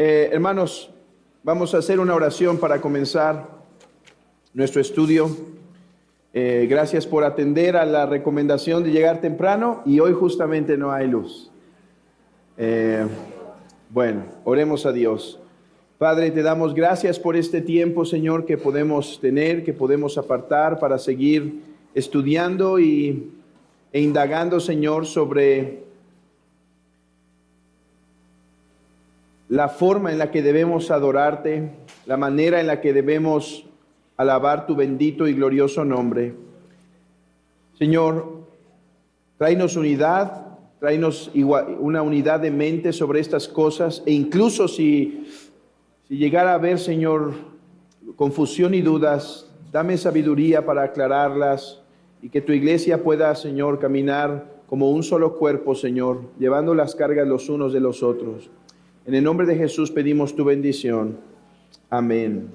Hermanos, vamos a hacer una oración para comenzar nuestro estudio. Gracias por atender a la recomendación de llegar temprano y hoy justamente no hay luz. Bueno, oremos a Dios. Padre, te damos gracias por este tiempo, Señor, que podemos tener, que podemos apartar para seguir estudiando e indagando, Señor, sobre la forma en la que debemos adorarte, la manera en la que debemos alabar tu bendito y glorioso nombre. Señor, tráenos unidad, tráenos una unidad de mente sobre estas cosas, e incluso si llegara a haber, Señor, confusión y dudas, dame sabiduría para aclararlas y que tu iglesia pueda, Señor, caminar como un solo cuerpo, Señor, llevando las cargas los unos de los otros. En el nombre de Jesús pedimos tu bendición. Amén.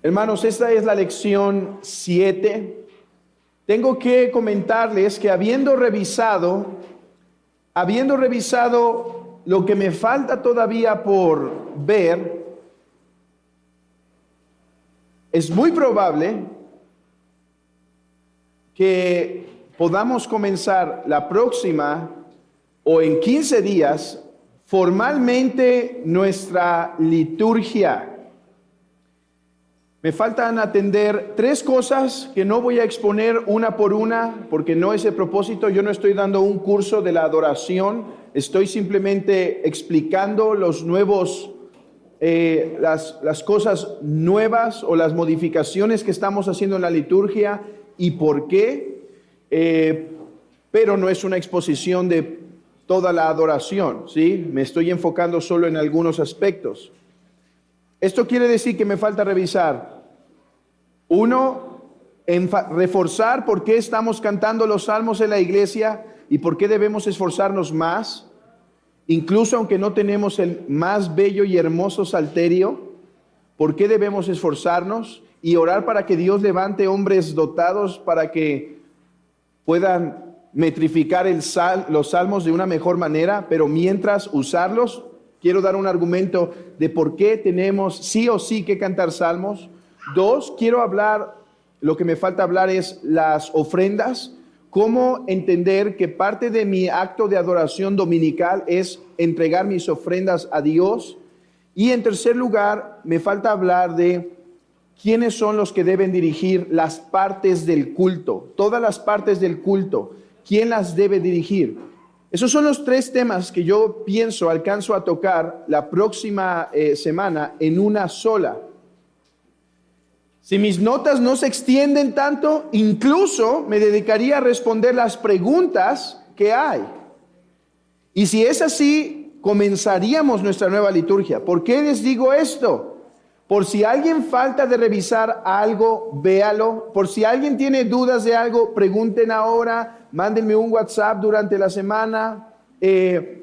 Hermanos, esta es la lección 7. Tengo que comentarles que habiendo revisado lo que me falta todavía por ver, es muy probable que podamos comenzar la próxima o en 15 días formalmente nuestra liturgia. Me faltan atender 3 cosas que no voy a exponer una por una porque no es el propósito. Yo no estoy dando un curso de la adoración, estoy simplemente explicando los nuevos, las cosas nuevas o las modificaciones que estamos haciendo en la liturgia y por qué, pero no es una exposición de toda la adoración, ¿sí? Me estoy enfocando solo en algunos aspectos. Esto quiere decir que me falta revisar. 1, reforzar por qué estamos cantando los salmos en la iglesia y por qué debemos esforzarnos más, incluso aunque no tenemos el más bello y hermoso salterio, por qué debemos esforzarnos y orar para que Dios levante hombres dotados para que puedan metrificar los salmos de una mejor manera, pero mientras usarlos, quiero dar un argumento de por qué tenemos sí o sí que cantar salmos. 2, quiero hablar, lo que me falta hablar es las ofrendas, cómo entender que parte de mi acto de adoración dominical es entregar mis ofrendas a Dios. Y en tercer lugar, me falta hablar de quiénes son los que deben dirigir las partes del culto, todas las partes del culto. ¿Quién las debe dirigir? Esos son los 3 temas que yo pienso alcanzo a tocar la próxima semana en una sola. Si mis notas no se extienden tanto, incluso me dedicaría a responder las preguntas que hay. Y si es así, comenzaríamos nuestra nueva liturgia. ¿Por qué les digo esto? Por si alguien falta de revisar algo, véalo. Por si alguien tiene dudas de algo, pregunten ahora, mándenme un WhatsApp durante la semana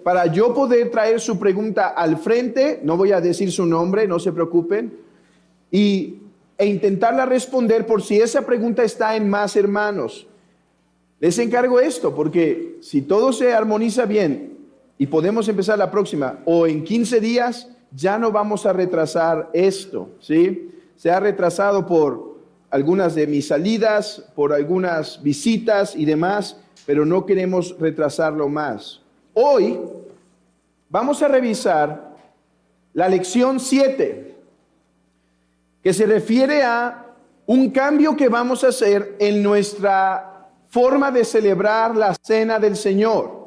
para yo poder traer su pregunta al frente. No voy a decir su nombre, no se preocupen. E intentarla responder por si esa pregunta está en más hermanos. Les encargo esto porque si todo se armoniza bien y podemos empezar la próxima o en 15 días, ya no vamos a retrasar esto, ¿sí? Se ha retrasado por algunas de mis salidas, por algunas visitas y demás, pero no queremos retrasarlo más. Hoy vamos a revisar la lección 7, que se refiere a un cambio que vamos a hacer en nuestra forma de celebrar la cena del Señor.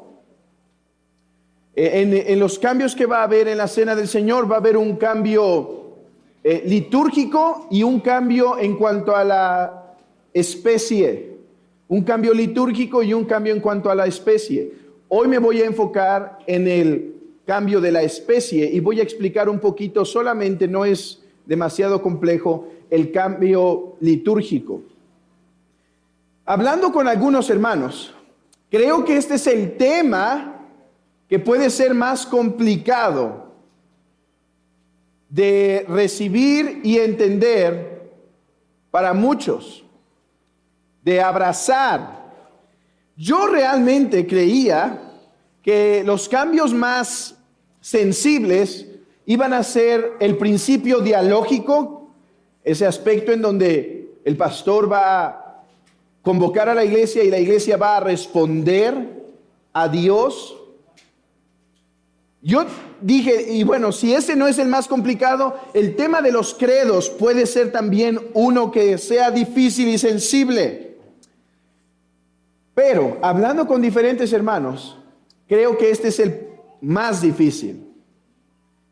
En los cambios que va a haber en la cena del Señor va a haber un cambio litúrgico y un cambio en cuanto a la especie. Un cambio litúrgico y un cambio en cuanto a la especie. Hoy me voy a enfocar en el cambio de la especie y voy a explicar un poquito, solamente no es demasiado complejo, el cambio litúrgico. Hablando con algunos hermanos, creo que este es el tema que puede ser más complicado de recibir y entender para muchos, de abrazar. Yo realmente creía que los cambios más sensibles iban a ser el principio dialógico, ese aspecto en donde el pastor va a convocar a la iglesia y la iglesia va a responder a Dios. Yo dije, y bueno, si ese no es el más complicado, el tema de los credos puede ser también uno que sea difícil y sensible. Pero hablando con diferentes hermanos, creo que este es el más difícil.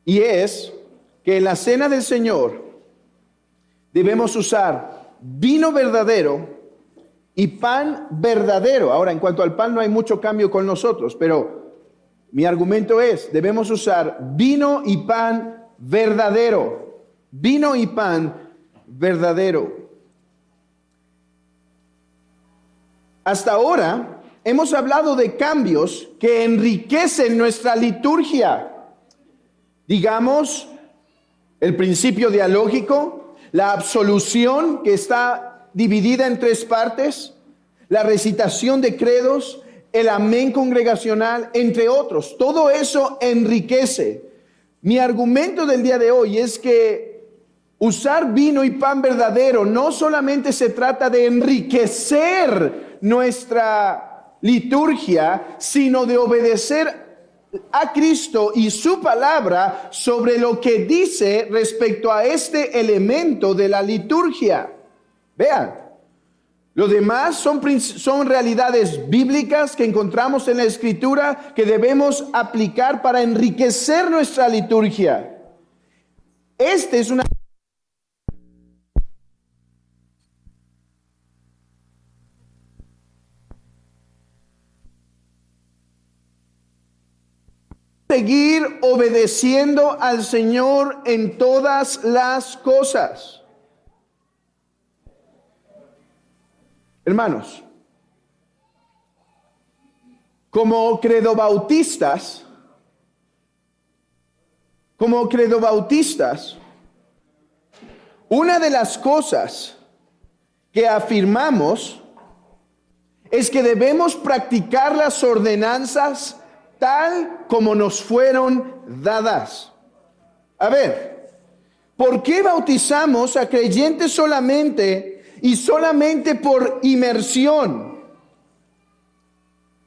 Y es que en la cena del Señor debemos usar vino verdadero y pan verdadero. Ahora, en cuanto al pan no hay mucho cambio con nosotros, pero mi argumento es, debemos usar vino y pan verdadero. Vino y pan verdadero. Hasta ahora hemos hablado de cambios que enriquecen nuestra liturgia. Digamos, el principio dialógico, la absolución que está dividida en 3 partes, la recitación de credos, el amén congregacional, entre otros. Todo eso enriquece. Mi argumento del día de hoy es que usar vino y pan verdadero no solamente se trata de enriquecer nuestra liturgia, sino de obedecer a Cristo y su palabra sobre lo que dice respecto a este elemento de la liturgia. Vean. Lo demás son realidades bíblicas que encontramos en la Escritura que debemos aplicar para enriquecer nuestra liturgia. Este es una seguir obedeciendo al Señor en todas las cosas. Hermanos, como credobautistas, una de las cosas que afirmamos es que debemos practicar las ordenanzas tal como nos fueron dadas. A ver, ¿por qué bautizamos a creyentes solamente y solamente por inmersión?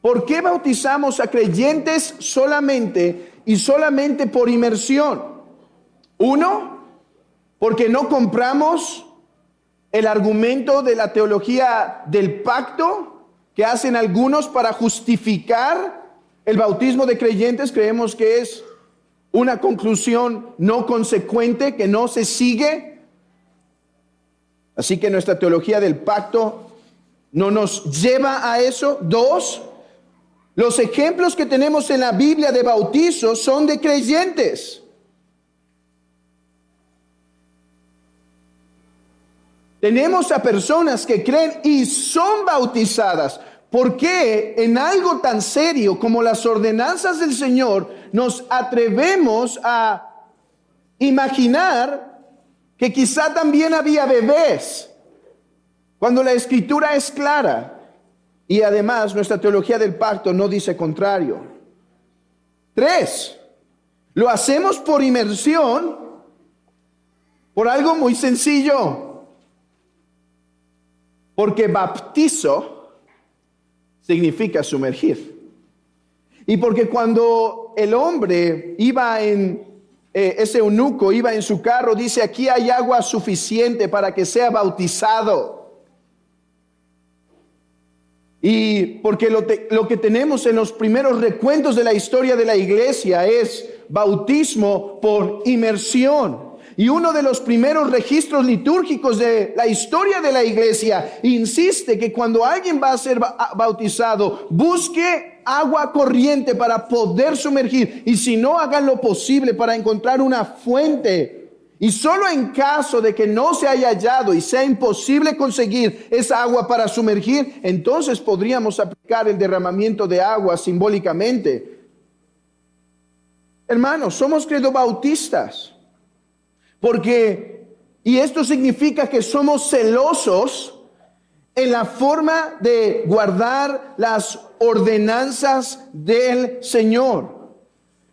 ¿Por qué bautizamos a creyentes solamente y solamente por inmersión? Uno, porque no compramos el argumento de la teología del pacto que hacen algunos para justificar el bautismo de creyentes. Creemos que es una conclusión no consecuente, que no se sigue. Así que nuestra teología del pacto no nos lleva a eso. 2, los ejemplos que tenemos en la Biblia de bautizo son de creyentes. Tenemos a personas que creen y son bautizadas. ¿Por qué en algo tan serio como las ordenanzas del Señor nos atrevemos a imaginar que quizá también había bebés, cuando la Escritura es clara? Y además nuestra teología del pacto no dice contrario. 3, lo hacemos por inmersión, por algo muy sencillo. Porque baptizo significa sumergir. Y porque cuando el hombre iba ese eunuco iba en su carro, dice, aquí hay agua suficiente para que sea bautizado. Y porque lo que tenemos en los primeros recuentos de la historia de la iglesia es bautismo por inmersión. Y uno de los primeros registros litúrgicos de la historia de la iglesia insiste que cuando alguien va a ser bautizado, busque agua corriente para poder sumergir. Y si no, hagan lo posible para encontrar una fuente. Y solo en caso de que no se haya hallado y sea imposible conseguir esa agua para sumergir, entonces podríamos aplicar el derramamiento de agua simbólicamente. Hermanos, somos credobautistas. Y esto significa que somos celosos en la forma de guardar las ordenanzas del Señor.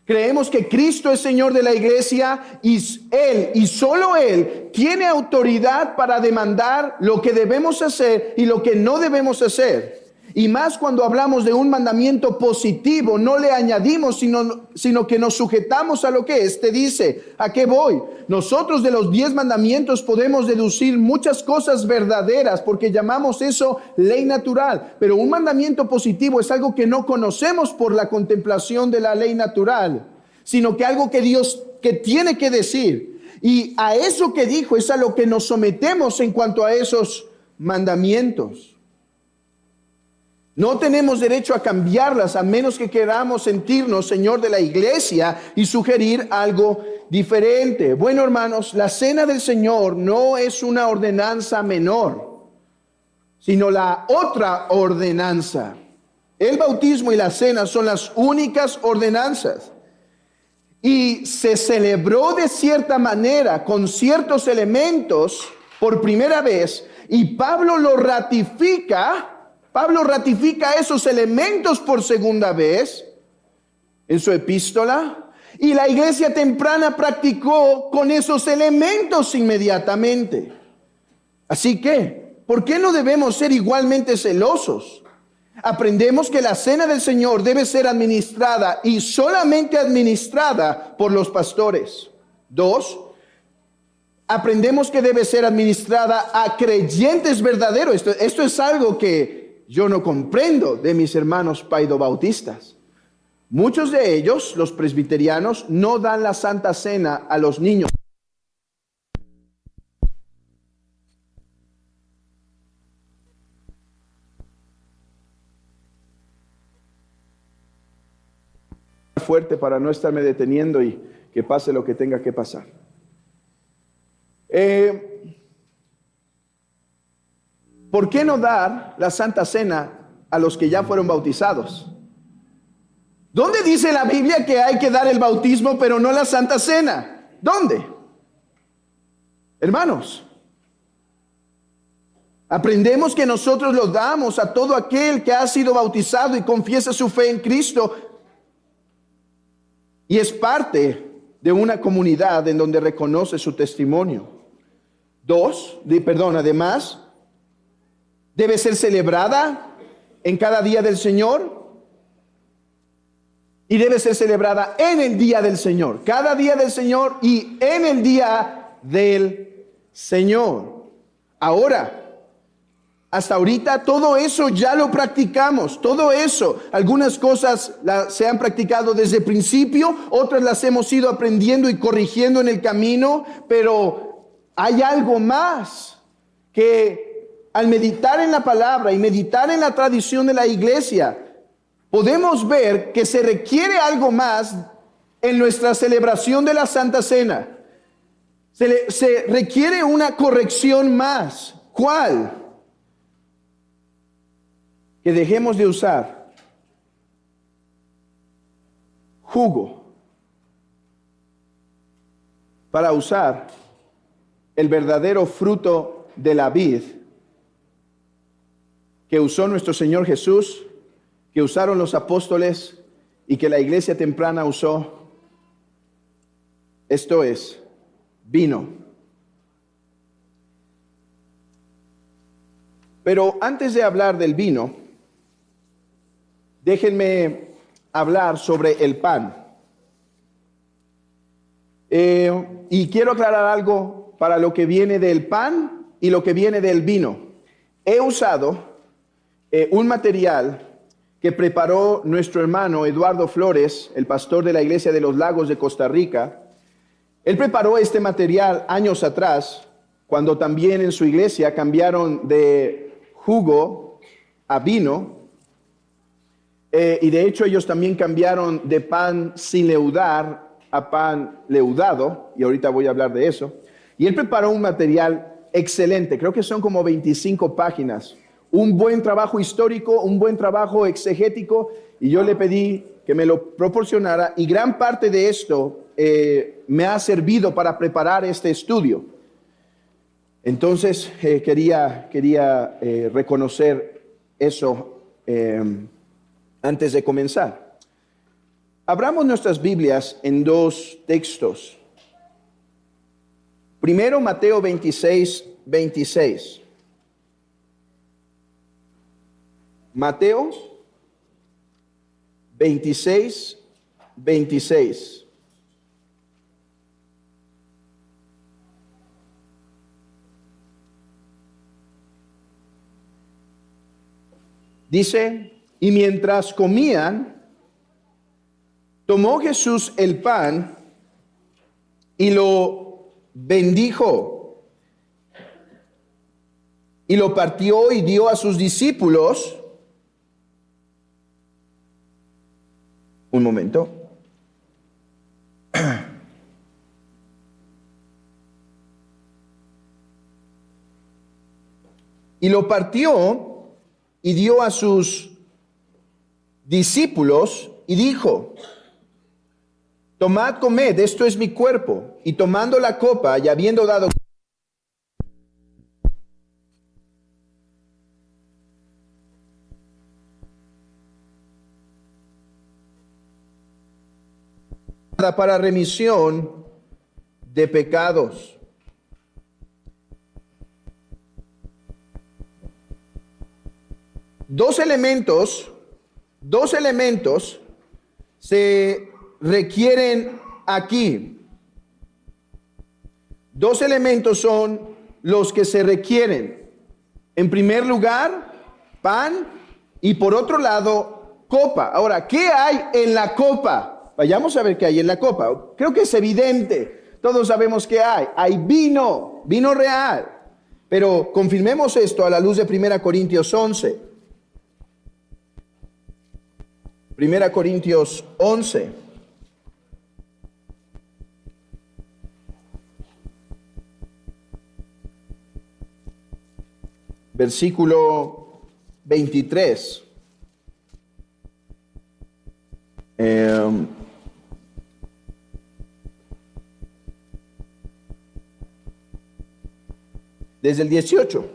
Creemos que Cristo es Señor de la iglesia y Él y solo Él tiene autoridad para demandar lo que debemos hacer y lo que no debemos hacer. Y más cuando hablamos de un mandamiento positivo, no le añadimos, sino que nos sujetamos a lo que éste dice. ¿A qué voy? Nosotros de los 10 mandamientos podemos deducir muchas cosas verdaderas porque llamamos eso ley natural. Pero un mandamiento positivo es algo que no conocemos por la contemplación de la ley natural, sino que algo que Dios que tiene que decir. Y a eso que dijo es a lo que nos sometemos en cuanto a esos mandamientos. No tenemos derecho a cambiarlas a menos que queramos sentirnos Señor de la iglesia y sugerir algo diferente. Bueno, hermanos, la cena del Señor no es una ordenanza menor, sino la otra ordenanza. El bautismo y la cena son las únicas ordenanzas. Y se celebró de cierta manera, con ciertos elementos, por primera vez, y Pablo ratifica esos elementos por segunda vez en su epístola, y la iglesia temprana practicó con esos elementos inmediatamente. Así que, ¿por qué no debemos ser igualmente celosos? Aprendemos que la cena del Señor debe ser administrada y solamente administrada por los pastores. 2, aprendemos que debe ser administrada a creyentes verdaderos. Esto es algo que yo no comprendo de mis hermanos paidobautistas. Muchos de ellos, los presbiterianos, no dan la Santa Cena a los niños. Fuerte para no estarme deteniendo y que pase lo que tenga que pasar. ¿Por qué no dar la Santa Cena a los que ya fueron bautizados? ¿Dónde dice la Biblia que hay que dar el bautismo pero no la Santa Cena? ¿Dónde? Hermanos, aprendemos que nosotros lo damos a todo aquel que ha sido bautizado y confiesa su fe en Cristo y es parte de una comunidad en donde reconoce su testimonio. Además, debe ser celebrada en cada día del Señor y debe ser celebrada en el día del Señor. Cada día del Señor y en el día del Señor. Ahora, hasta ahorita todo eso ya lo practicamos, todo eso. Algunas cosas se han practicado desde el principio, otras las hemos ido aprendiendo y corrigiendo en el camino, pero hay algo más que al meditar en la palabra y meditar en la tradición de la iglesia, podemos ver que se requiere algo más en nuestra celebración de la Santa Cena. Se requiere una corrección más. ¿Cuál? Que dejemos de usar jugo para usar el verdadero fruto de la vid que usó nuestro Señor Jesús, que usaron los apóstoles y que la iglesia temprana usó. Esto es vino. Pero antes de hablar del vino, déjenme hablar sobre el pan. Y quiero aclarar algo para lo que viene del pan y lo que viene del vino. He usado un material que preparó nuestro hermano Eduardo Flores, el pastor de la Iglesia de los Lagos de Costa Rica. Él preparó este material años atrás, cuando también en su iglesia cambiaron de jugo a vino. Y de hecho ellos también cambiaron de pan sin leudar a pan leudado, y ahorita voy a hablar de eso. Y él preparó un material excelente, creo que son como 25 páginas, un buen trabajo histórico, un buen trabajo exegético, y yo le pedí que me lo proporcionara, y gran parte de esto me ha servido para preparar este estudio. Entonces quería reconocer eso antes de comenzar. Abramos nuestras Biblias en dos textos. Primero, Mateo 26, 26. Mateo 26, 26. Dice, y mientras comían, tomó Jesús el pan y lo bendijo y lo partió y dio a sus discípulos. Un momento. Y lo partió y dio a sus discípulos y dijo, tomad, comed, esto es mi cuerpo. Y tomando la copa y habiendo dado para remisión de pecados. Dos elementos se requieren aquí. Dos elementos son los que se requieren. En primer lugar, pan y por otro lado, copa. Ahora, ¿qué hay en la copa? Vayamos a ver qué hay en la copa. Creo que es evidente. Todos sabemos qué hay. Hay vino real. Pero confirmemos esto a la luz de 1 Corintios 11. 1 Corintios 11. Versículo 23. Desde el 18.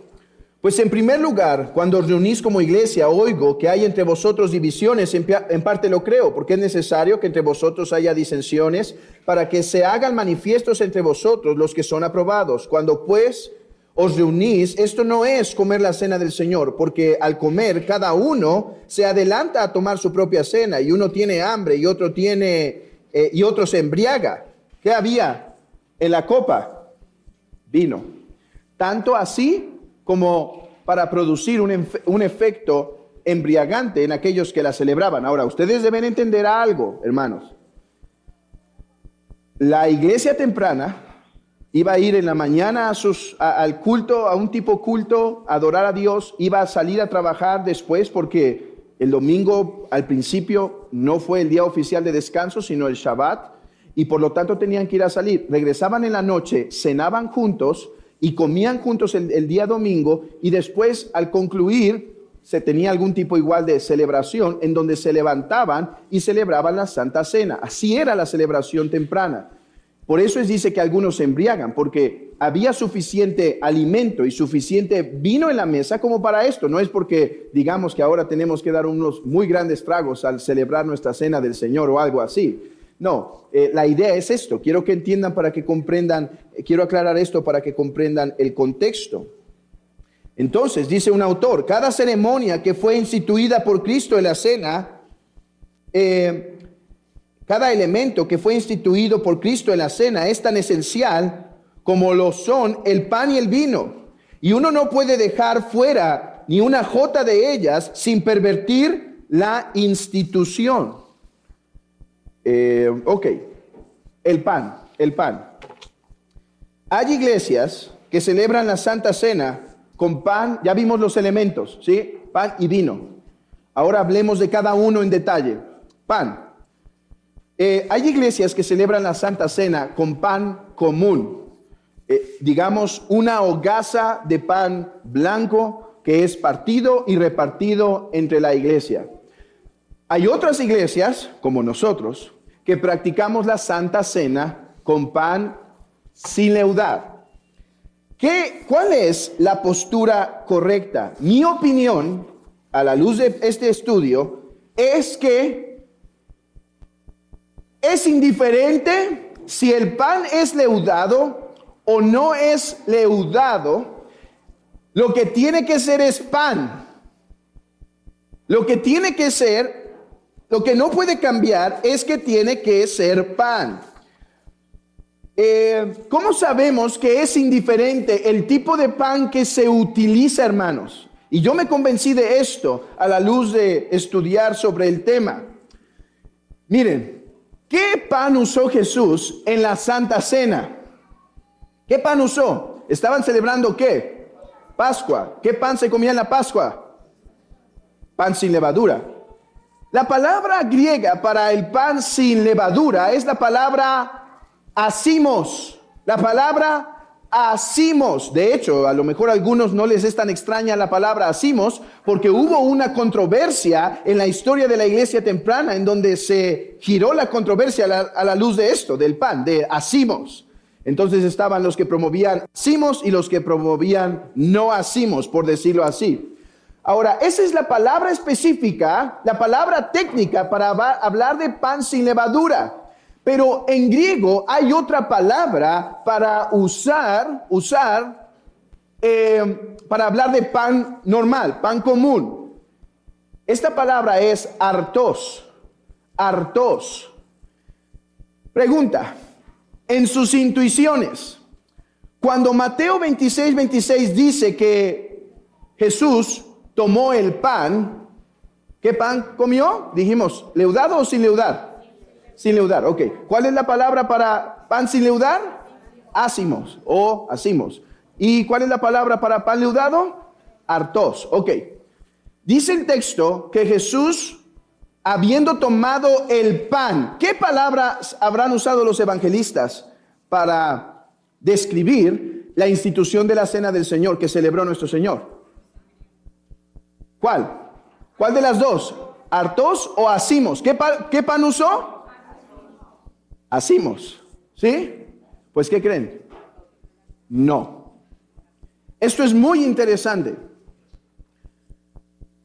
Pues en primer lugar, cuando os reunís como iglesia, oigo que hay entre vosotros divisiones, en parte lo creo, porque es necesario que entre vosotros haya disensiones, para que se hagan manifiestos entre vosotros los que son aprobados. Cuando pues os reunís, esto no es comer la cena del Señor, porque al comer cada uno se adelanta a tomar su propia cena, y uno tiene hambre y otro se embriaga. ¿Qué había en la copa? Vino. Tanto así como para producir un efecto embriagante en aquellos que la celebraban. Ahora, ustedes deben entender algo, hermanos. La iglesia temprana iba a ir en la mañana al culto, a un tipo culto, a adorar a Dios, iba a salir a trabajar después porque el domingo al principio no fue el día oficial de descanso, sino el Shabbat, y por lo tanto tenían que ir a salir. Regresaban en la noche, cenaban juntos, y comían juntos el día domingo, y después al concluir se tenía algún tipo igual de celebración en donde se levantaban y celebraban la Santa Cena. Así era la celebración temprana. Por eso dice que algunos se embriagan, porque había suficiente alimento y suficiente vino en la mesa como para esto. No es porque digamos que ahora tenemos que dar unos muy grandes tragos al celebrar nuestra cena del Señor o algo así. No, la idea es esto. Quiero que entiendan para que comprendan, quiero aclarar esto para que comprendan el contexto. Entonces, dice un autor, cada ceremonia que fue instituida por Cristo en la cena, cada elemento que fue instituido por Cristo en la cena es tan esencial como lo son el pan y el vino. Y uno no puede dejar fuera ni una jota de ellas sin pervertir la institución. El pan. Hay iglesias que celebran la Santa Cena con pan, ya vimos los elementos, ¿sí? Pan y vino. Ahora hablemos de cada uno en detalle. Pan. Hay iglesias que celebran la Santa Cena con pan común. Digamos, una hogaza de pan blanco que es partido y repartido entre la iglesia. Hay otras iglesias, como nosotros, que practicamos la Santa Cena con pan sin leudar. ¿Cuál es la postura correcta? Mi opinión, a la luz de este estudio, es que Es indiferente si el pan es leudado o no es leudado. Lo que tiene que ser es pan. Lo que tiene que ser, lo que no puede cambiar es que tiene que ser pan. ¿Cómo sabemos que es indiferente el tipo de pan que se utiliza, hermanos? Y yo me convencí de esto a la luz de estudiar sobre el tema. Miren, ¿qué pan usó Jesús en la Santa Cena? ¿Qué pan usó? ¿Estaban celebrando qué? Pascua. ¿Qué pan se comía en la Pascua? Pan sin levadura. La palabra griega para el pan sin levadura es la palabra asimos. La palabra asimos. De hecho, a lo mejor a algunos no les es tan extraña la palabra asimos, porque hubo una controversia en la historia de la iglesia temprana en donde se giró la controversia a la luz de esto, del pan, de asimos. Entonces estaban los que promovían asimos y los que promovían no asimos, por decirlo así. Ahora, esa es la palabra específica, la palabra técnica para hablar de pan sin levadura. Pero en griego hay otra palabra para para hablar de pan normal, pan común. Esta palabra es artos. Artos. Pregunta, en sus intuiciones, cuando Mateo 26 dice que Jesús tomó el pan, ¿qué pan comió? Dijimos, ¿leudado o sin leudar? Sin leudar, ok. ¿Cuál es la palabra para pan sin leudar? Ácimos o asimos. ¿Y cuál es la palabra para pan leudado? Artos, ok. Dice el texto que Jesús, habiendo tomado el pan, ¿qué palabras habrán usado los evangelistas para describir la institución de la cena del Señor que celebró nuestro Señor? ¿Cuál? ¿Cuál de las dos? ¿Artos o asimos? ¿Qué pan usó? Asimos, ¿sí? Pues, ¿qué creen? No. Esto es muy interesante.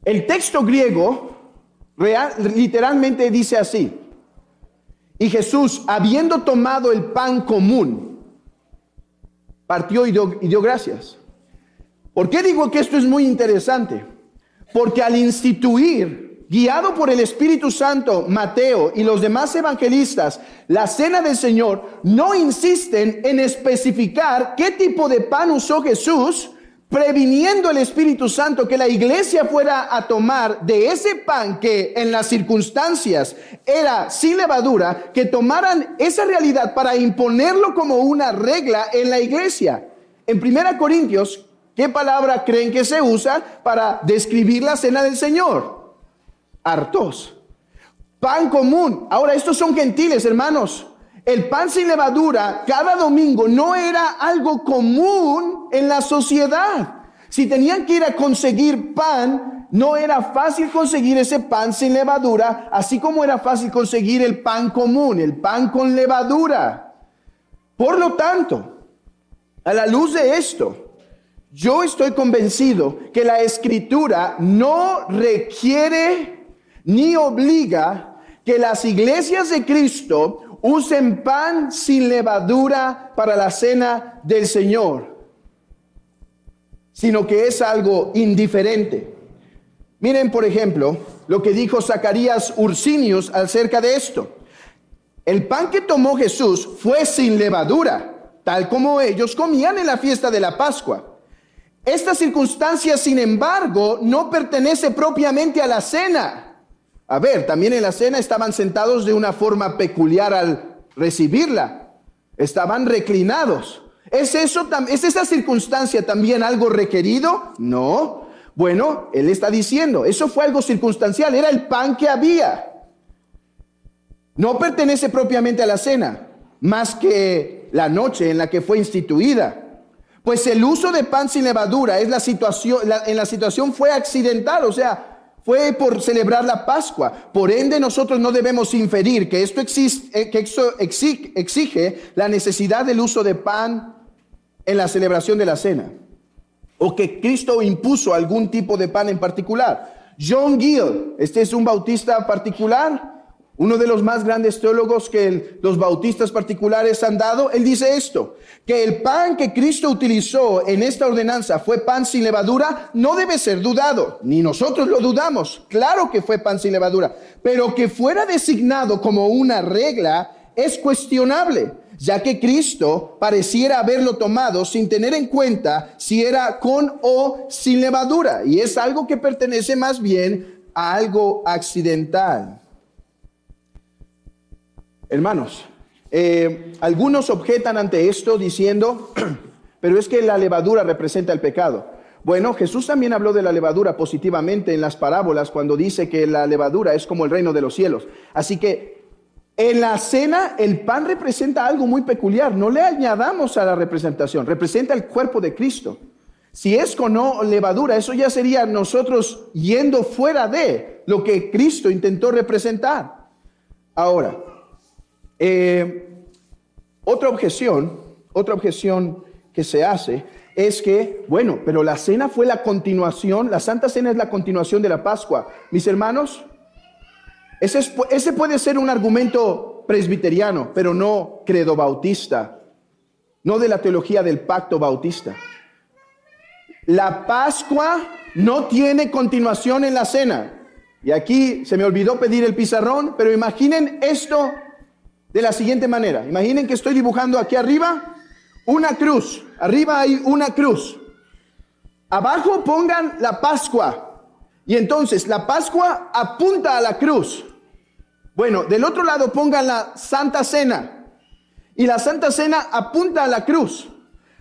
El texto griego literalmente dice así: y Jesús, habiendo tomado el pan común, partió y dio gracias. ¿Por qué digo que esto es muy interesante? Porque al instituir, guiado por el Espíritu Santo, Mateo y los demás evangelistas, la cena del Señor, no insisten en especificar qué tipo de pan usó Jesús, previniendo el Espíritu Santo que la iglesia fuera a tomar de ese pan que en las circunstancias era sin levadura, que tomaran esa realidad para imponerlo como una regla en la iglesia. En 1 Corintios, ¿qué palabra creen que se usa para describir la cena del Señor? Artos. Pan común. Ahora, estos son gentiles, hermanos. El pan sin levadura cada domingo no era algo común en la sociedad. Si tenían que ir a conseguir pan, no era fácil conseguir ese pan sin levadura, así como era fácil conseguir el pan común, el pan con levadura. Por lo tanto, a la luz de esto, yo estoy convencido que la Escritura no requiere ni obliga que las iglesias de Cristo usen pan sin levadura para la cena del Señor, sino que es algo indiferente. Miren, por ejemplo, lo que dijo Zacarías Ursinius acerca de esto. El pan que tomó Jesús fue sin levadura, tal como ellos comían en la fiesta de la Pascua. Esta circunstancia, sin embargo, no pertenece propiamente a la cena. A ver, también en la cena estaban sentados de una forma peculiar al recibirla. Estaban reclinados. ¿Es esa circunstancia también algo requerido? No. Bueno, él está diciendo, eso fue algo circunstancial, era el pan que había. No pertenece propiamente a la cena, más que la noche en la que fue instituida. Pues el uso de pan sin levadura en la situación fue accidental, o sea, fue por celebrar la Pascua. Por ende, nosotros no debemos inferir que esto exige la necesidad del uso de pan en la celebración de la cena, o que Cristo impuso algún tipo de pan en particular. John Gill, este es un bautista particular, uno de los más grandes teólogos que los bautistas particulares han dado, él dice esto, que el pan que Cristo utilizó en esta ordenanza fue pan sin levadura, no debe ser dudado, ni nosotros lo dudamos, claro que fue pan sin levadura, pero que fuera designado como una regla es cuestionable, ya que Cristo pareciera haberlo tomado sin tener en cuenta si era con o sin levadura, y es algo que pertenece más bien a algo accidental. Hermanos, algunos objetan ante esto diciendo, pero es que la levadura representa el pecado. Bueno, Jesús también habló de la levadura positivamente en las parábolas cuando dice que la levadura es como el reino de los cielos. Así que en la cena el pan representa algo muy peculiar. No le añadamos a la representación, representa el cuerpo de Cristo. Si es con no levadura, eso ya sería nosotros yendo fuera de lo que Cristo intentó representar. Ahora, otra objeción que se hace es que, bueno, pero la cena fue la continuación, la Santa Cena es la continuación de la Pascua. Mis hermanos, ese puede ser un argumento presbiteriano, pero no credo bautista, no de la teología del pacto bautista. La Pascua no tiene continuación en la cena. Y aquí se me olvidó pedir el pizarrón, pero imaginen esto de la siguiente manera. Imaginen que estoy dibujando aquí arriba una cruz. Arriba hay una cruz. Abajo pongan la Pascua. Y entonces la Pascua apunta a la cruz. Bueno, del otro lado pongan la Santa Cena. Y la Santa Cena apunta a la cruz.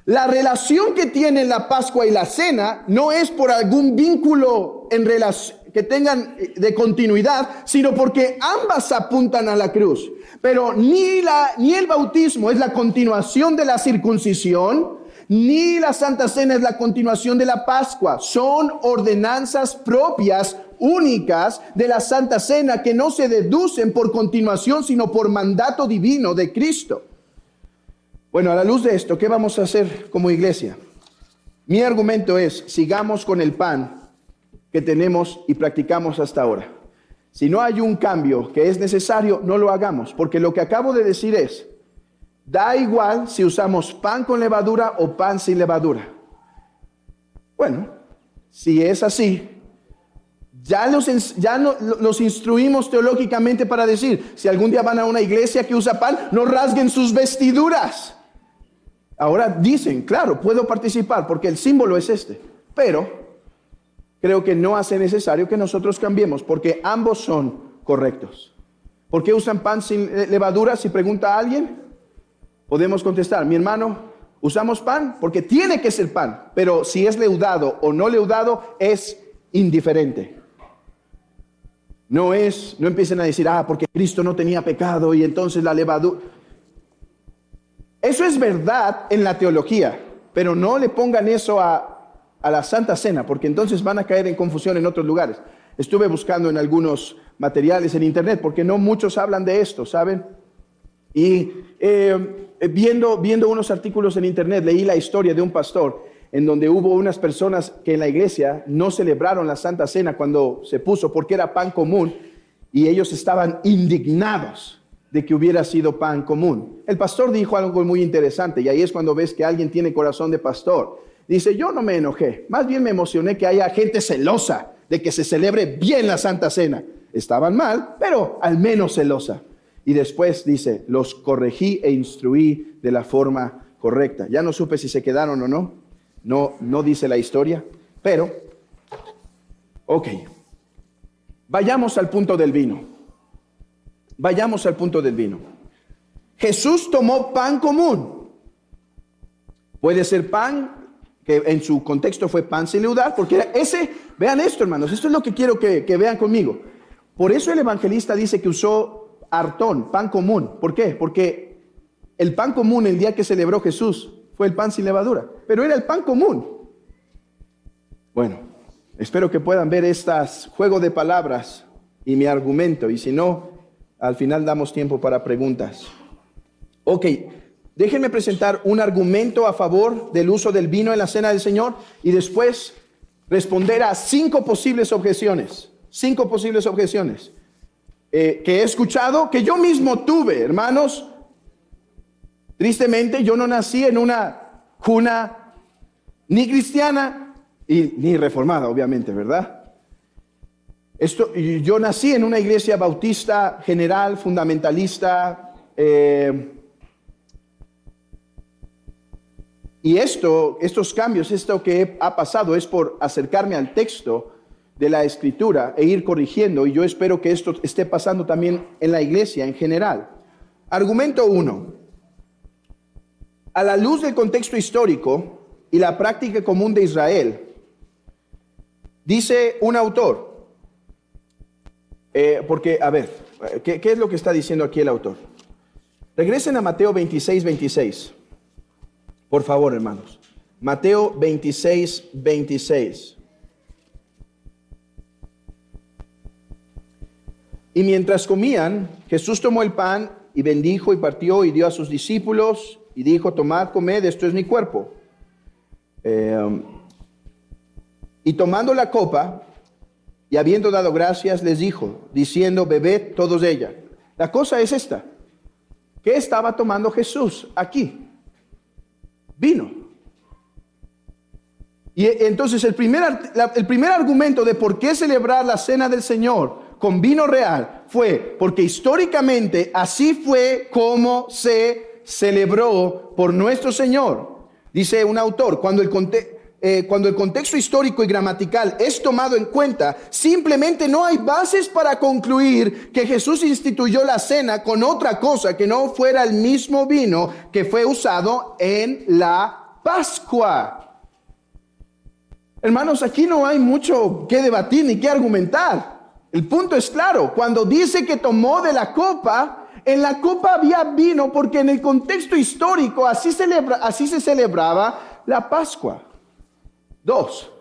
La relación que tienen la Pascua y la Cena no es por algún vínculo en relación que tengan de continuidad, sino porque ambas apuntan a la cruz. Pero ni el bautismo es la continuación de la circuncisión, ni la Santa Cena es la continuación de la Pascua. Son ordenanzas propias, únicas de la Santa Cena que no se deducen por continuación, sino por mandato divino de Cristo. Bueno, a la luz de esto, ¿qué vamos a hacer como iglesia? Mi argumento es, sigamos con el pan que tenemos y practicamos hasta ahora. Si no hay un cambio que es necesario, no lo hagamos, porque lo que acabo de decir es, da igual si usamos pan con levadura o pan sin levadura. Bueno, si es así, ya los instruimos teológicamente para decir, si algún día van a una iglesia que usa pan, no rasguen sus vestiduras. Ahora dicen, claro, puedo participar porque el símbolo es este, pero creo que no hace necesario que nosotros cambiemos porque ambos son correctos. ¿Por qué usan pan sin levadura? Si pregunta a alguien, podemos contestar, mi hermano, usamos pan porque tiene que ser pan, pero si es leudado o no leudado es indiferente. No empiecen a decir, porque Cristo no tenía pecado y entonces la levadura. Eso es verdad en la teología, pero no le pongan eso a la Santa Cena, porque entonces van a caer en confusión en otros lugares. Estuve buscando en algunos materiales en internet, porque no muchos hablan de esto, ¿saben? Y viendo unos artículos en internet, leí la historia de un pastor, en donde hubo unas personas que en la iglesia no celebraron la Santa Cena cuando se puso, porque era pan común, y ellos estaban indignados de que hubiera sido pan común. El pastor dijo algo muy interesante, y ahí es cuando ves que alguien tiene corazón de pastor. Dice, yo no me enojé, más bien me emocioné que haya gente celosa de que se celebre bien la Santa Cena. Estaban mal, pero al menos celosa. Y después dice, los corregí e instruí de la forma correcta. Ya no supe si se quedaron o no. No dice la historia, pero, ok. Vayamos al punto del vino. Jesús tomó pan común. Puede ser pan que en su contexto fue pan sin leudar, porque vean esto, hermanos, esto es lo que quiero que vean conmigo. Por eso el evangelista dice que usó artón, pan común. ¿Por qué? Porque el pan común el día que celebró Jesús fue el pan sin levadura, pero era el pan común. Bueno, espero que puedan ver estas juego de palabras y mi argumento, y si no, al final damos tiempo para preguntas. Ok, déjenme presentar un argumento a favor del uso del vino en la cena del Señor y después responder a 5 posibles objeciones. que he escuchado, que yo mismo tuve, hermanos. Tristemente, yo no nací en una cuna ni cristiana ni reformada, obviamente, ¿verdad? Yo nací en una iglesia bautista general, fundamentalista, y estos cambios, esto que ha pasado es por acercarme al texto de la Escritura e ir corrigiendo, y yo espero que esto esté pasando también en la iglesia en general. Argumento 1. A la luz del contexto histórico y la práctica común de Israel, dice un autor, porque, a ver, ¿qué es lo que está diciendo aquí el autor? Regresen a Mateo 26:26. Por favor, hermanos. Mateo 26:26. Y mientras comían, Jesús tomó el pan y bendijo y partió y dio a sus discípulos y dijo: tomad, comed, esto es mi cuerpo. Y tomando la copa y habiendo dado gracias, les dijo, diciendo: bebed todos de ella. La cosa es esta. ¿Qué estaba tomando Jesús aquí? Vino. Y entonces el primer argumento de por qué celebrar la cena del Señor con vino real fue porque históricamente así fue como se celebró por nuestro Señor. Dice un autor, cuando el contexto histórico y gramatical es tomado en cuenta, simplemente no hay bases para concluir que Jesús instituyó la cena con otra cosa que no fuera el mismo vino que fue usado en la Pascua. Hermanos, aquí no hay mucho que debatir ni que argumentar. El punto es claro. Cuando dice que tomó de la copa, en la copa había vino porque en el contexto histórico así se celebraba la Pascua. 2.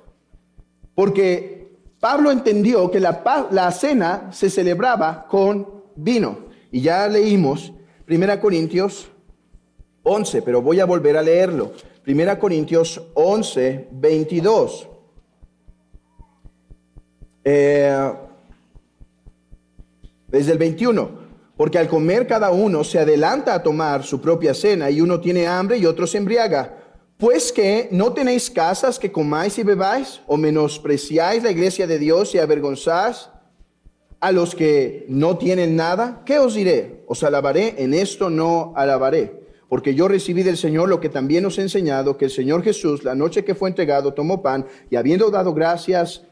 Porque Pablo entendió que la cena se celebraba con vino. Y ya leímos 1 Corintios 11, pero voy a volver a leerlo. 1 Corintios 11, 22. Desde el 21, porque al comer cada uno se adelanta a tomar su propia cena, y uno tiene hambre y otro se embriaga. Pues que no tenéis casas que comáis y bebáis, o menospreciáis la iglesia de Dios y avergonzáis a los que no tienen nada. ¿Qué os diré? Os alabaré, en esto no alabaré. Porque yo recibí del Señor lo que también os he enseñado, que el Señor Jesús, la noche que fue entregado, tomó pan, y habiendo dado gracias,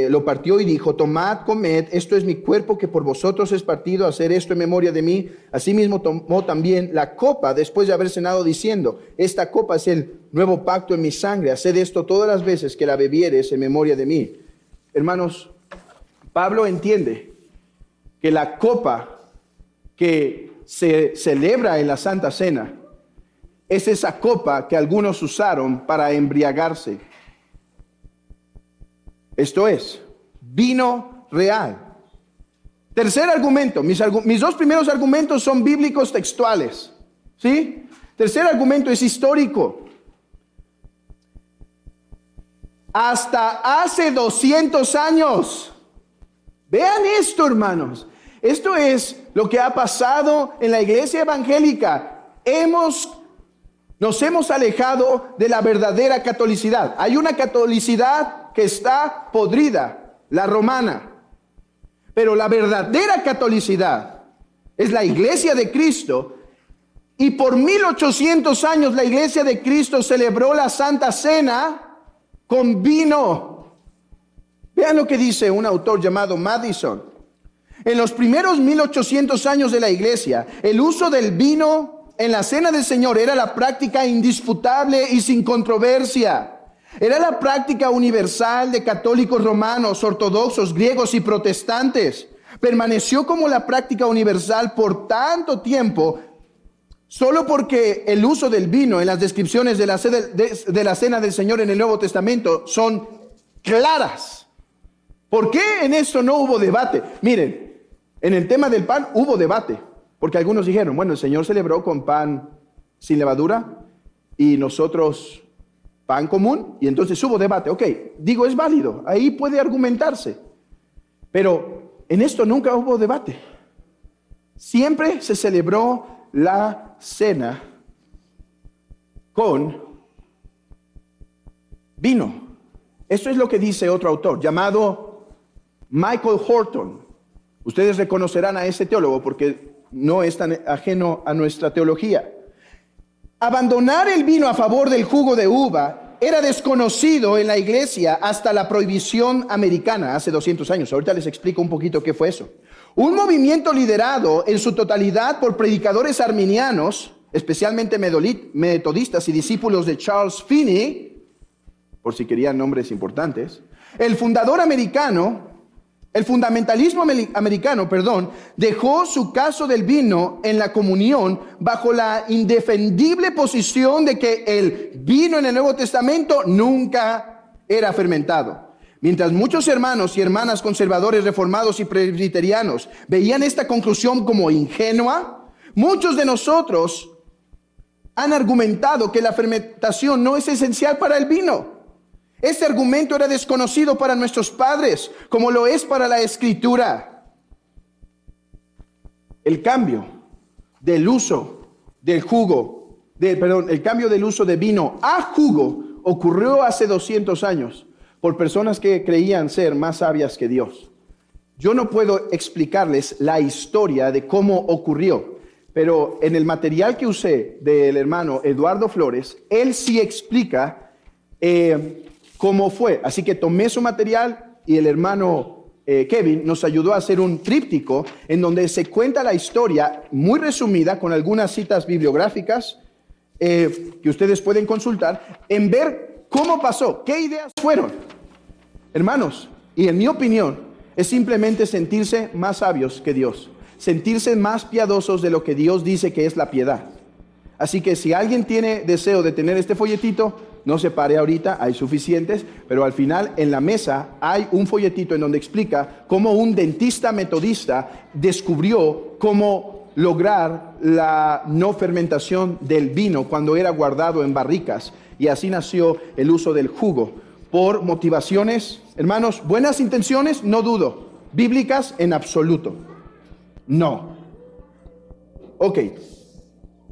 lo partió y dijo: tomad, comed, esto es mi cuerpo que por vosotros es partido, hacer esto en memoria de mí. Asimismo tomó también la copa después de haber cenado, diciendo: esta copa es el nuevo pacto en mi sangre, haced esto todas las veces que la bebiereis en memoria de mí. Hermanos, Pablo entiende que la copa que se celebra en la Santa Cena es esa copa que algunos usaron para embriagarse. Esto es, vino real. Tercer argumento, mis dos primeros argumentos son bíblicos textuales, ¿sí? Tercer argumento es histórico. Hasta hace 200 años. Vean esto, hermanos. Esto es lo que ha pasado en la iglesia evangélica. Nos hemos alejado de la verdadera catolicidad. Hay una catolicidad que está podrida, la romana. Pero la verdadera catolicidad es la iglesia de Cristo. Y por 1800 años la iglesia de Cristo celebró la Santa Cena con vino. Vean lo que dice un autor llamado Madison. En los primeros 1800 años de la iglesia, el uso del vino en la cena del Señor era la práctica indisputable y sin controversia. Era la práctica universal de católicos romanos, ortodoxos, griegos y protestantes. Permaneció como la práctica universal por tanto tiempo, solo porque el uso del vino en las descripciones de la cena del Señor en el Nuevo Testamento son claras. ¿Por qué en esto no hubo debate? Miren, en el tema del pan hubo debate, porque algunos dijeron, bueno, el Señor celebró con pan sin levadura y nosotros pan común, y entonces hubo debate. Ok, digo, es válido, ahí puede argumentarse, pero en esto nunca hubo debate. siempre se celebró la cena con vino. Esto es lo que dice otro autor llamado Michael Horton. Ustedes reconocerán a ese teólogo porque no es tan ajeno a nuestra teología. Abandonar el vino a favor del jugo de uva era desconocido en la iglesia hasta la prohibición americana hace 200 años. Ahorita les explico un poquito qué fue eso. Un movimiento liderado en su totalidad por predicadores arminianos, especialmente metodistas y discípulos de Charles Finney, por si querían nombres importantes. El fundamentalismo americano, dejó su caso del vino en la comunión bajo la indefendible posición de que el vino en el Nuevo Testamento nunca era fermentado. Mientras muchos hermanos y hermanas conservadores, reformados y presbiterianos veían esta conclusión como ingenua, muchos de nosotros han argumentado que la fermentación no es esencial para el vino. Este argumento era desconocido para nuestros padres, como lo es para la Escritura. El cambio del uso del el cambio del uso de vino a jugo ocurrió hace 200 años por personas que creían ser más sabias que Dios. Yo no puedo explicarles la historia de cómo ocurrió, pero en el material que usé del hermano Eduardo Flores, él sí explica cómo fue. Así que tomé su material y el hermano Kevin nos ayudó a hacer un tríptico en donde se cuenta la historia muy resumida con algunas citas bibliográficas que ustedes pueden consultar en ver cómo pasó, qué ideas fueron. Hermanos, y en mi opinión, es simplemente sentirse más sabios que Dios, sentirse más piadosos de lo que Dios dice que es la piedad. Así que si alguien tiene deseo de tener este folletito, no se pare ahorita, hay suficientes, pero al final en la mesa hay un folletito en donde explica cómo un dentista metodista descubrió cómo lograr la no fermentación del vino cuando era guardado en barricas, y así nació el uso del jugo por motivaciones, hermanos, buenas intenciones, no dudo, bíblicas en absoluto. No. Ok.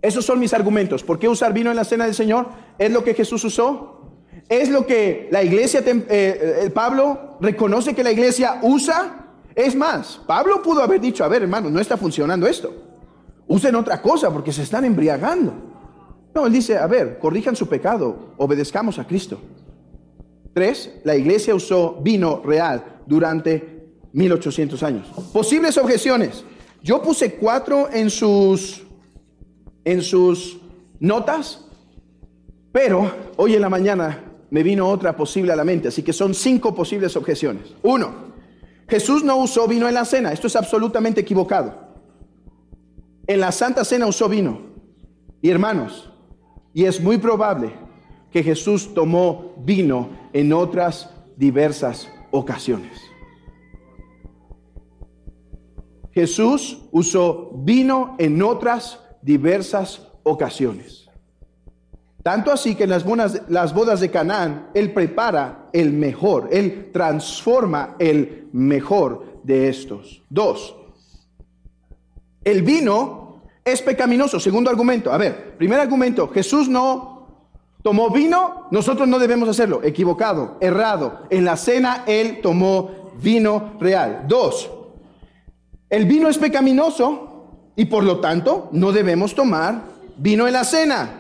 Esos son mis argumentos. ¿Por qué usar vino en la cena del Señor? ¿Es lo que Jesús usó? ¿Es lo que la iglesia, Pablo reconoce que la iglesia usa? Es más, Pablo pudo haber dicho, a ver, hermanos, no está funcionando esto. Usen otra cosa porque se están embriagando. No, él dice, a ver, corrijan su pecado, obedezcamos a Cristo. 3, la iglesia usó vino real durante 1800 años. Posibles objeciones. Yo puse 4 en sus notas, pero hoy en la mañana me vino otra posible a la mente, así que son 5 posibles objeciones. 1, Jesús no usó vino en la cena. Esto es absolutamente equivocado. En la Santa Cena usó vino. Y hermanos, y es muy probable que Jesús tomó vino en otras diversas ocasiones. Jesús usó vino en otras diversas ocasiones. Tanto así que en las bodas de Canaán, Él prepara el mejor, Él transforma el mejor de estos. 2, el vino es pecaminoso. Segundo argumento. A ver, primer argumento, Jesús no tomó vino, nosotros no debemos hacerlo. Equivocado, errado. En la cena Él tomó vino real. 2, el vino es pecaminoso y por lo tanto no debemos tomar vino en la cena.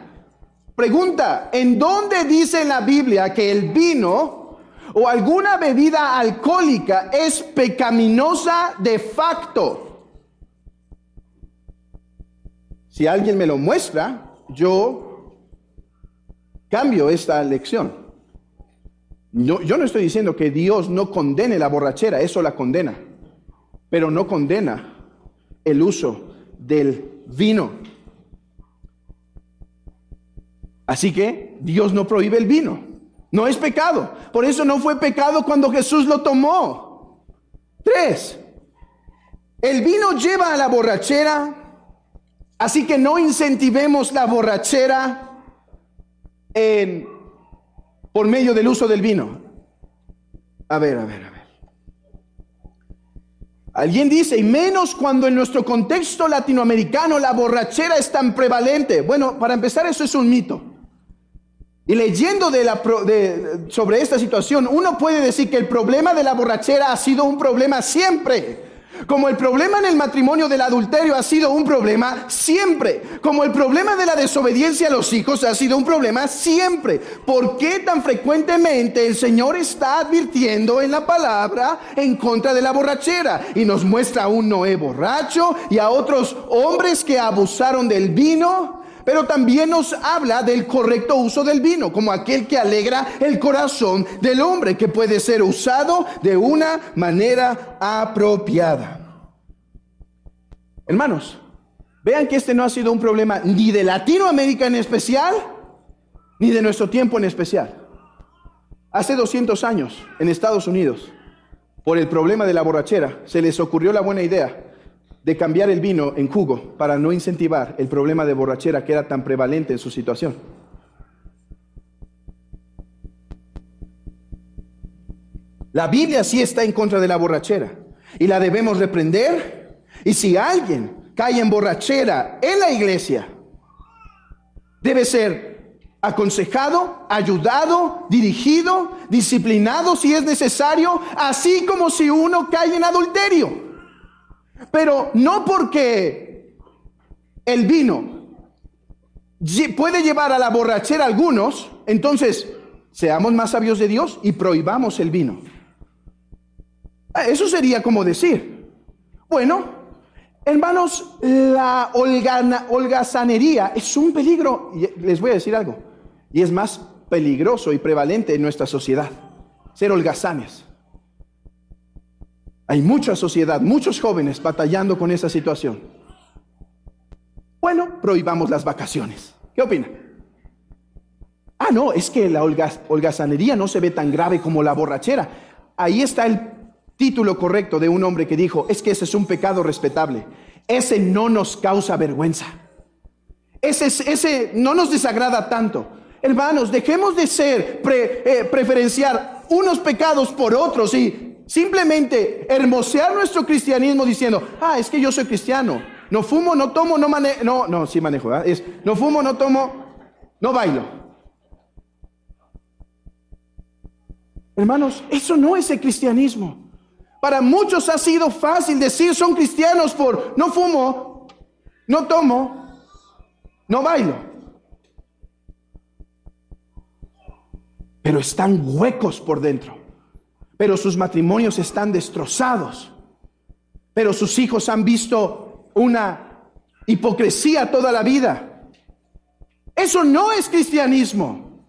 Pregunta, ¿en dónde dice en la Biblia que el vino o alguna bebida alcohólica es pecaminosa de facto? Si alguien me lo muestra, yo cambio esta lección. Yo no estoy diciendo que Dios no condene la borrachera, eso la condena, pero no condena el uso del vino. Así que Dios no prohíbe el vino, no es pecado. Por eso no fue pecado cuando Jesús lo tomó. 3, el vino lleva a la borrachera, así que no incentivemos la borrachera por medio del uso del vino. A ver. Alguien dice, y menos cuando en nuestro contexto latinoamericano la borrachera es tan prevalente. Bueno, para empezar, eso es un mito. Y leyendo sobre esta situación, uno puede decir que el problema de la borrachera ha sido un problema siempre. Como el problema en el matrimonio del adulterio ha sido un problema siempre. Como el problema de la desobediencia a los hijos ha sido un problema siempre. ¿Por qué tan frecuentemente el Señor está advirtiendo en la palabra en contra de la borrachera? Y nos muestra a un Noé borracho y a otros hombres que abusaron del vino. Pero también nos habla del correcto uso del vino, como aquel que alegra el corazón del hombre, que puede ser usado de una manera apropiada. Hermanos, vean que este no ha sido un problema ni de Latinoamérica en especial, ni de nuestro tiempo en especial. Hace 200 años, en Estados Unidos, por el problema de la borrachera, se les ocurrió la buena idea de cambiar el vino en jugo para no incentivar el problema de borrachera que era tan prevalente en su situación. La Biblia sí está en contra de la borrachera y la debemos reprender. Y si alguien cae en borrachera en la iglesia, debe ser aconsejado, ayudado, dirigido, disciplinado si es necesario, así como si uno cae en adulterio. Pero no porque el vino puede llevar a la borrachera a algunos, entonces seamos más sabios de Dios y prohibamos el vino. Eso sería como decir, bueno, hermanos, la holgazanería es un peligro. Y les voy a decir algo, y es más peligroso y prevalente en nuestra sociedad, ser holgazanes. Hay mucha sociedad, muchos jóvenes batallando con esa situación. Bueno, prohibamos las vacaciones. ¿Qué opinan? No, es que la holgazanería no se ve tan grave como la borrachera. Ahí está el título correcto de un hombre que dijo, es que ese es un pecado respetable. Ese no nos causa vergüenza. Ese no nos desagrada tanto. Hermanos, dejemos de preferenciar unos pecados por otros y simplemente hermosear nuestro cristianismo diciendo, es que yo soy cristiano, no fumo, no tomo, no manejo, no, sí manejo, ¿verdad? No fumo, no tomo, no bailo. Hermanos, eso no es el cristianismo. Para muchos ha sido fácil decir son cristianos por no fumo, no tomo, no bailo. Pero están huecos por dentro. Pero sus matrimonios están destrozados. Pero sus hijos han visto una hipocresía toda la vida. Eso no es cristianismo.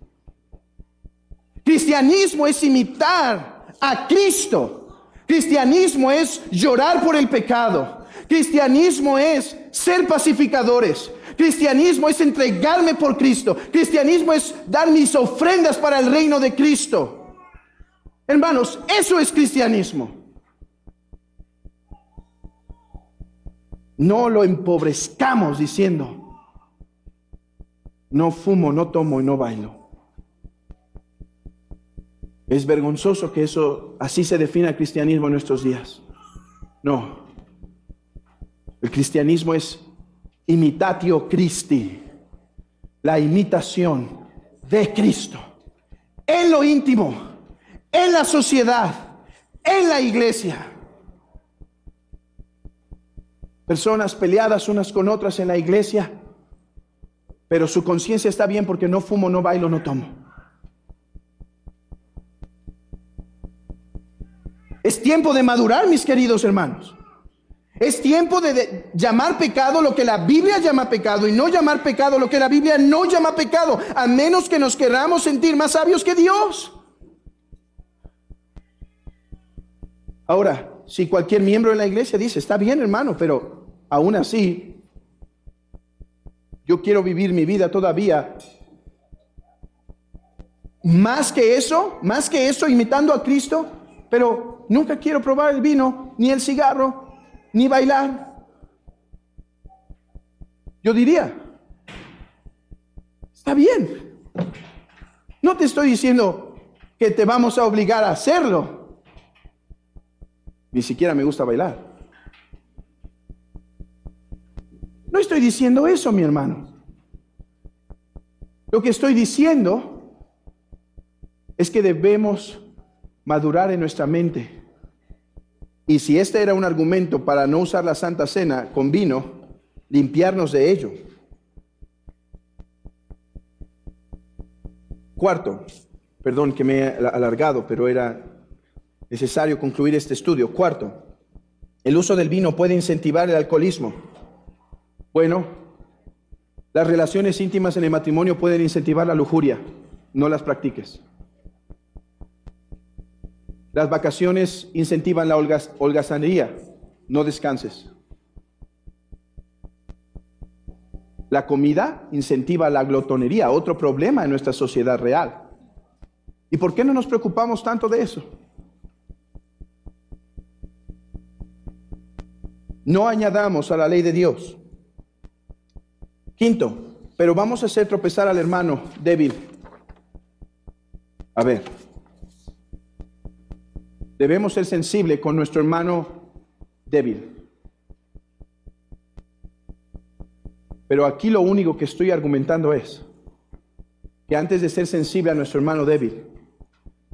Cristianismo es imitar a Cristo. Cristianismo es llorar por el pecado. Cristianismo es ser pacificadores. Cristianismo es entregarme por Cristo. Cristianismo es dar mis ofrendas para el reino de Cristo. Hermanos, eso es cristianismo. No lo empobrezcamos diciendo, no fumo, no tomo y no bailo. Es vergonzoso que así se defina el cristianismo en nuestros días. No. El cristianismo es imitatio Christi, la imitación de Cristo en lo íntimo, en la sociedad, en la iglesia. Personas peleadas unas con otras en la iglesia, pero su conciencia está bien porque no fumo, no bailo, no tomo. Es tiempo de madurar, mis queridos hermanos. Es tiempo de llamar pecado lo que la Biblia llama pecado y no llamar pecado lo que la Biblia no llama pecado, a menos que nos queramos sentir más sabios que Dios. Ahora, si cualquier miembro de la iglesia dice, está bien hermano, pero aún así, yo quiero vivir mi vida todavía más que eso, imitando a Cristo, pero nunca quiero probar el vino, ni el cigarro, ni bailar. Yo diría, está bien. No te estoy diciendo que te vamos a obligar a hacerlo. Ni siquiera me gusta bailar. No estoy diciendo eso, mi hermano. Lo que estoy diciendo es que debemos madurar en nuestra mente. Y si este era un argumento para no usar la Santa Cena con vino, limpiarnos de ello. Cuarto, perdón que me he alargado, pero era necesario concluir este estudio. Cuarto, el uso del vino puede incentivar el alcoholismo. Bueno, las relaciones íntimas en el matrimonio pueden incentivar la lujuria. No las practiques. Las vacaciones incentivan la holgazanería. No descanses. La comida incentiva la glotonería, otro problema en nuestra sociedad real. ¿Y por qué no nos preocupamos tanto de eso? No añadamos a la ley de Dios. Quinto, pero vamos a hacer tropezar al hermano débil. A ver, debemos ser sensibles con nuestro hermano débil. Pero aquí lo único que estoy argumentando es que antes de ser sensible a nuestro hermano débil,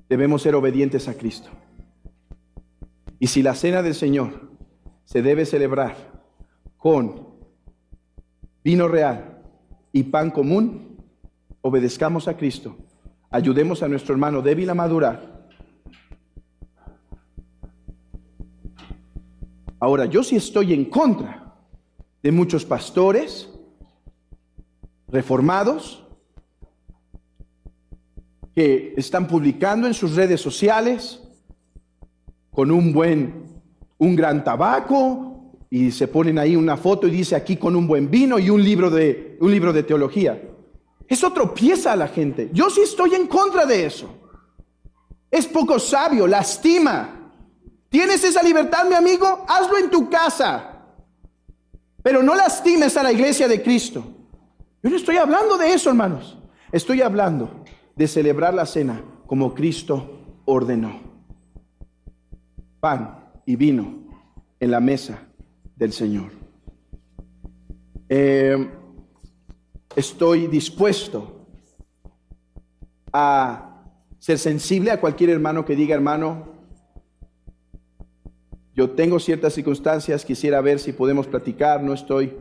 debemos ser obedientes a Cristo. Y si la cena del Señor se debe celebrar con vino real y pan común, obedezcamos a Cristo. Ayudemos a nuestro hermano débil a madurar. Ahora, yo sí estoy en contra de muchos pastores reformados que están publicando en sus redes sociales con un gran tabaco y se ponen ahí una foto y dice aquí con un buen vino y un libro de teología. Eso tropieza a la gente. Yo sí estoy en contra de eso. Es poco sabio, lastima. ¿Tienes esa libertad, mi amigo? Hazlo en tu casa. Pero no lastimes a la iglesia de Cristo. Yo no estoy hablando de eso, hermanos. Estoy hablando de celebrar la cena como Cristo ordenó. Pan y vino en la mesa del Señor. Estoy dispuesto a ser sensible a cualquier hermano que diga, hermano, yo tengo ciertas circunstancias, quisiera ver si podemos platicar, no estoy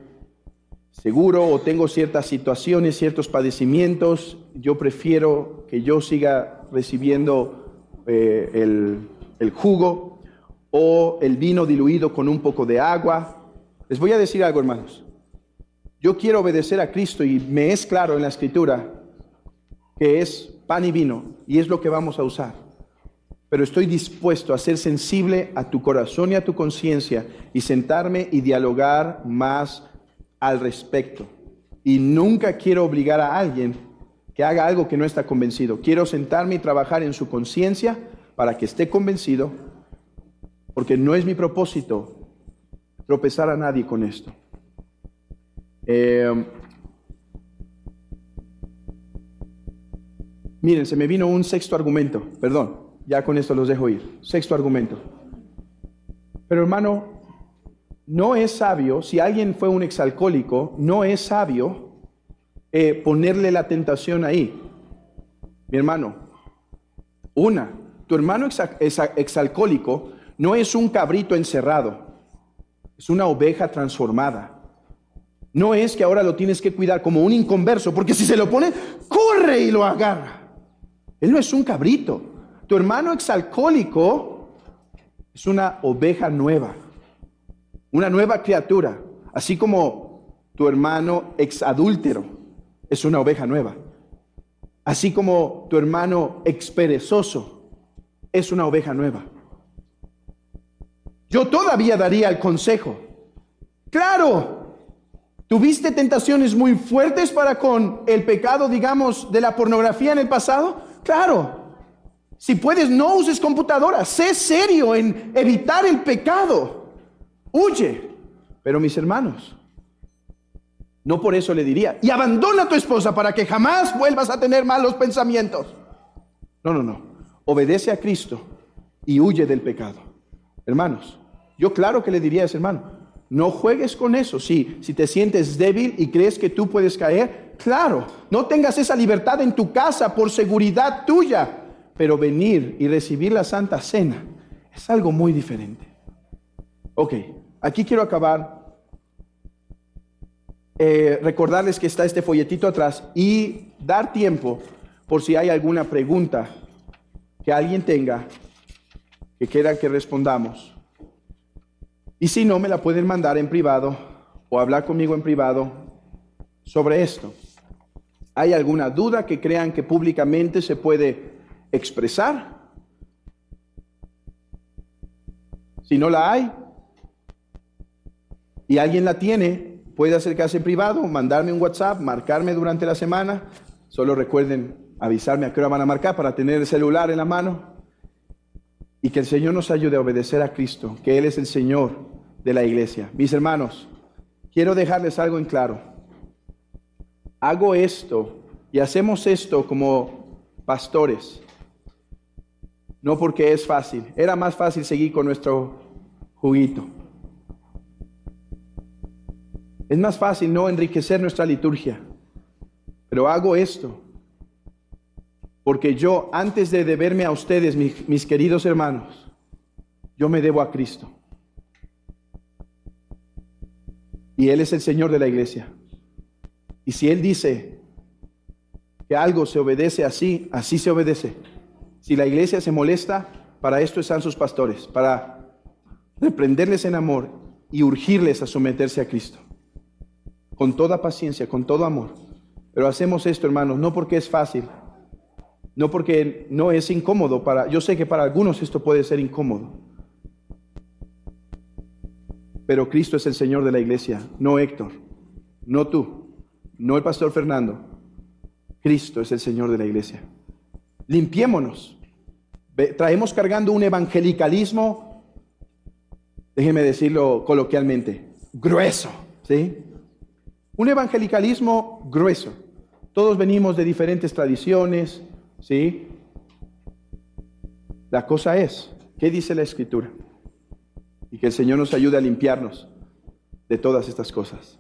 seguro, o tengo ciertas situaciones, ciertos padecimientos, yo prefiero que yo siga recibiendo el jugo o el vino diluido con un poco de agua. Les voy a decir algo, hermanos. Yo quiero obedecer a Cristo y me es claro en la Escritura que es pan y vino y es lo que vamos a usar. Pero estoy dispuesto a ser sensible a tu corazón y a tu conciencia y sentarme y dialogar más al respecto. Y nunca quiero obligar a alguien que haga algo que no está convencido. Quiero sentarme y trabajar en su conciencia para que esté convencido, porque no es mi propósito tropezar a nadie con esto. Miren, se me vino un sexto argumento, perdón, ya con esto los dejo ir. Sexto argumento. Pero hermano, no es sabio, si alguien fue un exalcohólico, no es sabio ponerle la tentación ahí. Mi hermano, tu hermano exalcohólico no es un cabrito encerrado, es una oveja transformada. No es que ahora lo tienes que cuidar como un inconverso, porque si se lo pone, corre y lo agarra. Él no es un cabrito. Tu hermano exalcohólico es una oveja nueva, una nueva criatura, así como tu hermano exadúltero es una oveja nueva, así como tu hermano experezoso es una oveja nueva. Yo todavía daría el consejo. Claro, ¿tuviste tentaciones muy fuertes para con el pecado, digamos, de la pornografía en el pasado? Claro. Si puedes, no uses computadora. Sé serio en evitar el pecado. Huye. Pero mis hermanos, no por eso le diría, y abandona a tu esposa para que jamás vuelvas a tener malos pensamientos. No. Obedece a Cristo y huye del pecado. Hermanos, yo claro que le diría a ese hermano, No juegues con eso. Sí, si te sientes débil y crees que tú puedes caer, claro, no tengas esa libertad en tu casa por seguridad tuya. Pero venir y recibir la Santa Cena es algo muy diferente. Ok, aquí quiero acabar. Recordarles que está este folletito atrás y dar tiempo por si hay alguna pregunta que alguien tenga que quiera que respondamos. Y si no, me la pueden mandar en privado o hablar conmigo en privado sobre esto. ¿Hay alguna duda que crean que públicamente se puede expresar? Si no la hay y alguien la tiene, puede acercarse en privado, mandarme un WhatsApp, marcarme durante la semana. Solo recuerden avisarme a qué hora van a marcar para tener el celular en la mano. Y que el Señor nos ayude a obedecer a Cristo, que Él es el Señor de la iglesia. Mis hermanos, quiero dejarles algo en claro. Hago esto y hacemos esto como pastores, no porque es fácil. Era más fácil seguir con nuestro juguito. Es más fácil no enriquecer nuestra liturgia. Pero hago esto porque yo, antes de deberme a ustedes, mis queridos hermanos, yo me debo a Cristo. Y Él es el Señor de la iglesia. Y si Él dice que algo se obedece así, así se obedece. Si la iglesia se molesta, para esto están sus pastores, para reprenderles en amor y urgirles a someterse a Cristo. Con toda paciencia, con todo amor. Pero hacemos esto, hermanos, no porque es fácil, no porque no es incómodo. Yo sé que para algunos esto puede ser incómodo. Pero Cristo es el Señor de la iglesia, no Héctor, no tú, no el pastor Fernando. Cristo es el Señor de la iglesia. Limpiémonos. Traemos cargando un evangelicalismo, déjeme decirlo coloquialmente, grueso, ¿sí? Un evangelicalismo grueso. Todos venimos de diferentes tradiciones, ¿sí? La cosa es, ¿qué dice la Escritura? Y que el Señor nos ayude a limpiarnos de todas estas cosas.